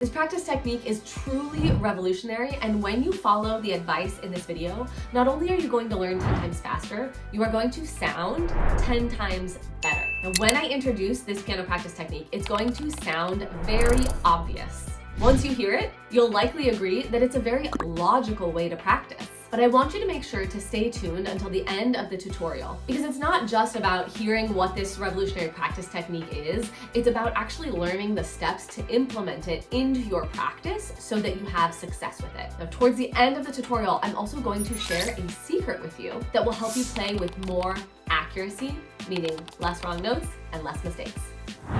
This practice technique is truly revolutionary, and when you follow the advice in this video, not only are you going to learn 10 times faster, you are going to sound 10 times better. Now, when I introduce this piano practice technique, it's going to sound very obvious. Once you hear it, you'll likely agree that it's a very logical way to practice. But I want you to make sure to stay tuned until the end of the tutorial, because it's not just about hearing what this revolutionary practice technique is, it's about actually learning the steps to implement it into your practice so that you have success with it. Now, towards the end of the tutorial, I'm also going to share a secret with you that will help you play with more accuracy, meaning less wrong notes and less mistakes.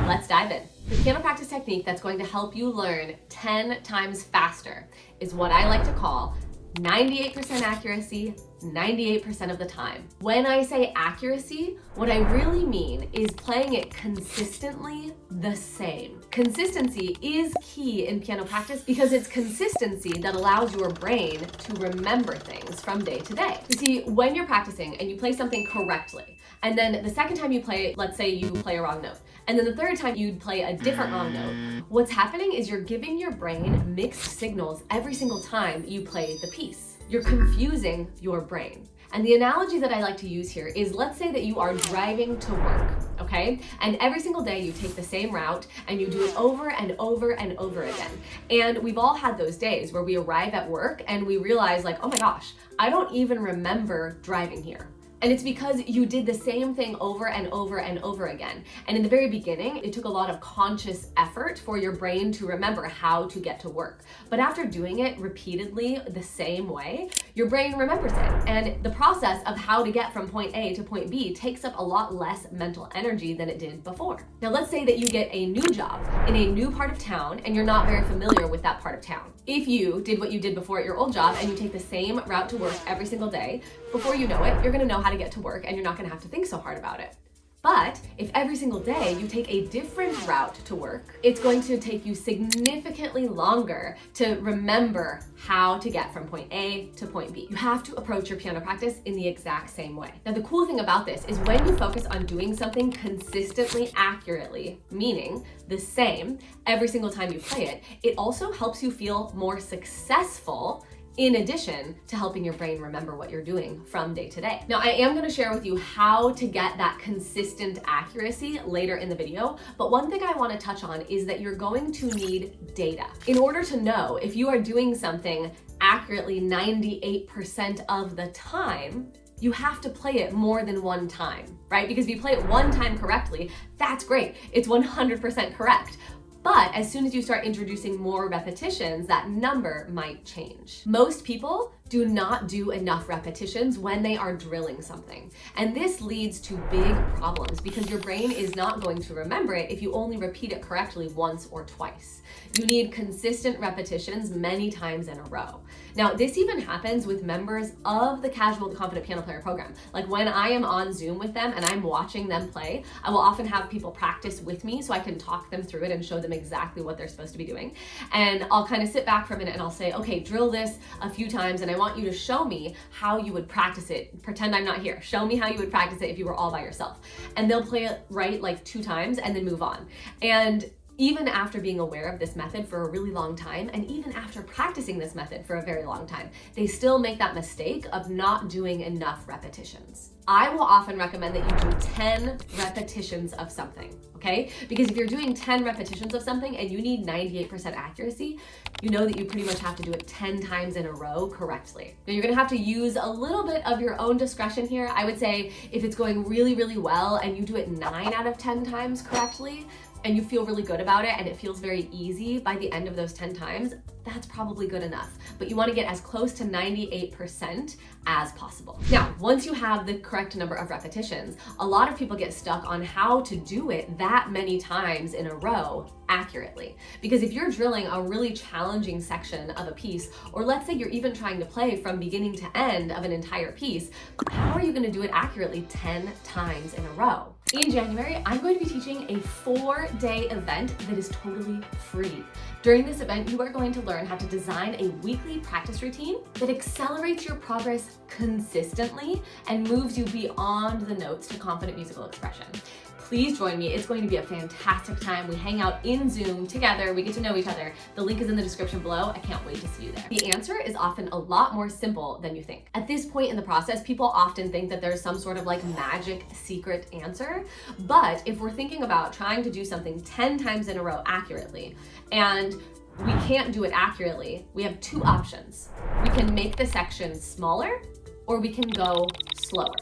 Let's dive in. The piano practice technique that's going to help you learn 10 times faster is what I like to call 98% accuracy, 98% of the time. When I say accuracy, what I really mean is playing it consistently the same. Consistency is key in piano practice because it's consistency that allows your brain to remember things from day to day. You see, when you're practicing and you play something correctly, and then the second time you play it, let's say you play a wrong note, and then the third time you'd play a different wrong note, what's happening is you're giving your brain mixed signals every single time you play the piece. You're confusing your brain. And the analogy that I like to use here is, let's say that you are driving to work, okay? And every single day you take the same route and you do it over and over and over again. And we've all had those days where we arrive at work and we realize, like, oh my gosh, I don't even remember driving here. And it's because you did the same thing over and over and over again. And in the very beginning, it took a lot of conscious effort for your brain to remember how to get to work. But after doing it repeatedly the same way, your brain remembers it. And the process of how to get from point A to point B takes up a lot less mental energy than it did before. Now, let's say that you get a new job in a new part of town and you're not very familiar with that part of town. If you did what you did before at your old job and you take the same route to work every single day, before you know it, you're gonna know how to get to work and you're not gonna have to think so hard about it. But if every single day you take a different route to work, it's going to take you significantly longer to remember how to get from point A to point B. You have to approach your piano practice in the exact same way. Now, the cool thing about this is when you focus on doing something consistently accurately, meaning the same every single time you play it, it also helps you feel more successful, in addition to helping your brain remember what you're doing from day to day. Now, I am going to share with you how to get that consistent accuracy later in the video, but one thing I want to touch on is that you're going to need data. In order to know if you are doing something accurately 98% of the time, you have to play it more than one time, right? Because if you play it one time correctly, that's great. It's 100% correct. But as soon as you start introducing more repetitions, that number might change. Most people do not do enough repetitions when they are drilling something. And this leads to big problems because your brain is not going to remember it if you only repeat it correctly once or twice. You need consistent repetitions many times in a row. Now, this even happens with members of the Casual to Confident Piano Player program. Like when I am on Zoom with them and I'm watching them play, I will often have people practice with me so I can talk them through it and show them exactly what they're supposed to be doing. And I'll kind of sit back for a minute and I'll say, okay, drill this a few times and I want you to show me how you would practice it. Pretend I'm not here. Show me how you would practice it if you were all by yourself. And they'll play it right like 2 times and then move on. And even after being aware of this method for a really long time, and even after practicing this method for a very long time, they still make that mistake of not doing enough repetitions. I will often recommend that you do 10 repetitions of something, okay? Because if you're doing 10 repetitions of something and you need 98% accuracy, you know that you pretty much have to do it 10 times in a row correctly. Now, you're gonna have to use a little bit of your own discretion here. I would say if it's going really, really well and you do it 9 out of 10 times correctly, and you feel really good about it and it feels very easy by the end of those 10 times, that's probably good enough. But you want to get as close to 98% as possible. Now, once you have the correct number of repetitions, a lot of people get stuck on how to do it that many times in a row accurately. Because if you're drilling a really challenging section of a piece, or let's say you're even trying to play from beginning to end of an entire piece, how are you going to do it accurately 10 times in a row? In January, I'm going to be teaching a 4-day event that is totally free. During this event, you are going to learn how to design a weekly practice routine that accelerates your progress consistently and moves you beyond the notes to confident musical expression. please join me. It's going to be a fantastic time. We hang out in Zoom together. We get to know each other. The link is in the description below. I can't wait to see you there. The answer is often a lot more simple than you think. At this point in the process, people often think that there's some sort of like magic secret answer. But if we're thinking about trying to do something 10 times in a row accurately, and we can't do it accurately, we have two options. We can make the section smaller, or we can go slower.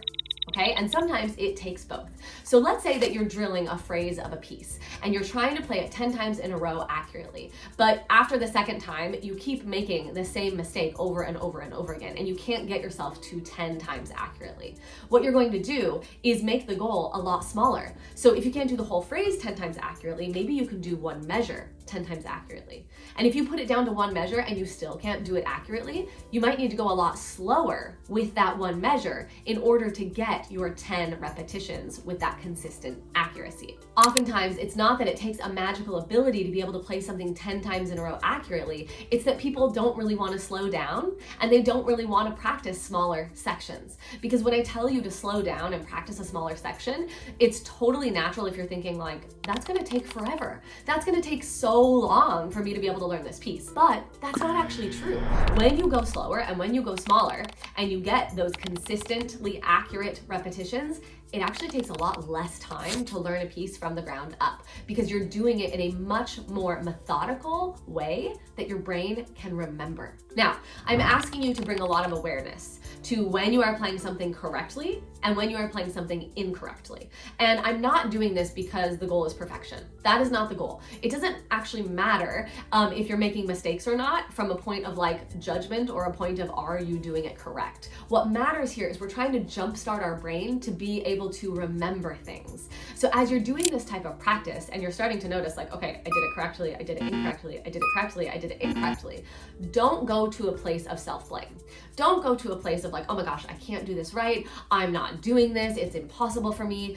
Okay, and sometimes it takes both. So let's say that you're drilling a phrase of a piece and you're trying to play it 10 times in a row accurately, but after the second time, you keep making the same mistake over and over and over again, and you can't get yourself to 10 times accurately. What you're going to do is make the goal a lot smaller. So if you can't do the whole phrase 10 times accurately, maybe you can do one measure 10 times accurately. And if you put it down to one measure and you still can't do it accurately, you might need to go a lot slower with that one measure in order to get your 10 repetitions with that consistent accuracy. Oftentimes, it's not that it takes a magical ability to be able to play something 10 times in a row accurately, it's that people don't really want to slow down and they don't really want to practice smaller sections. Because when I tell you to slow down and practice a smaller section, it's totally natural if you're thinking like, that's gonna take forever. That's gonna take so long for me to be able to learn this piece. But that's not actually true. When you go slower and when you go smaller and you get those consistently accurate repetitions, it actually takes a lot less time to learn a piece from the ground up because you're doing it in a much more methodical way that your brain can remember. Now, I'm asking you to bring a lot of awareness to when you are playing something correctly and when you are playing something incorrectly. And I'm not doing this because the goal is perfection. That is not the goal. It doesn't actually matter if you're making mistakes or not from a point of like judgment or a point of are you doing it correct. What matters here is we're trying to jumpstart our brain to be able to remember things. So as you're doing this type of practice and you're starting to notice like, okay, I did it correctly, I did it incorrectly, I did it correctly, I did it incorrectly, don't go to a place of self-blame. Don't go to a place of like, oh my gosh, I can't do this right, I'm not doing this, it's impossible for me.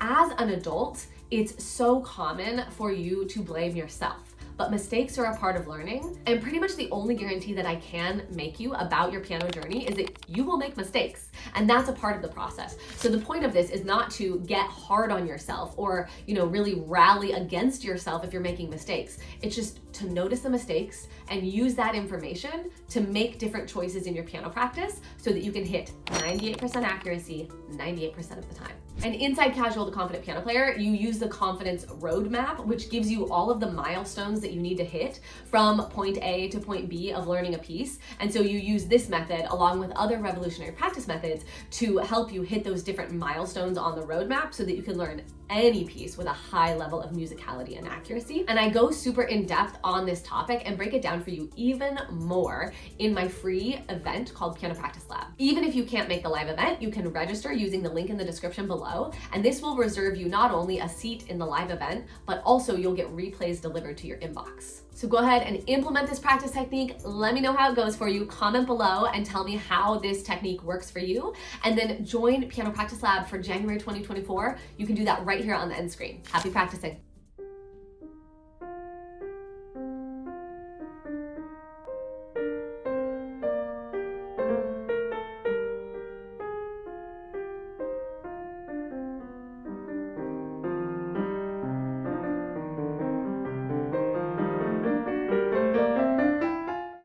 As an adult, it's so common for you to blame yourself. But mistakes are a part of learning, and pretty much the only guarantee that I can make you about your piano journey is that you will make mistakes, and that's a part of the process. So the point of this is not to get hard on yourself or, really rally against yourself if you're making mistakes. It's just to notice the mistakes and use that information to make different choices in your piano practice so that you can hit 98% accuracy 98% of the time. And inside Casual the Confident Piano Player, you use the confidence roadmap, which gives you all of the milestones that you need to hit from point A to point B of learning a piece. And so you use this method along with other revolutionary practice methods to help you hit those different milestones on the roadmap so that you can learn any piece with a high level of musicality and accuracy. And I go super in depth on this topic and break it down for you even more in my free event called Piano Practice Lab. Even if you can't make the live event, you can register using the link in the description below, and this will reserve you not only a seat in the live event, but also you'll get replays delivered to your inbox. So go ahead and implement this practice technique. Let me know how it goes for you. Comment below and tell me how this technique works for you. And then join Piano Practice Lab for January 2024. You can do that right here on the end screen. Happy practicing.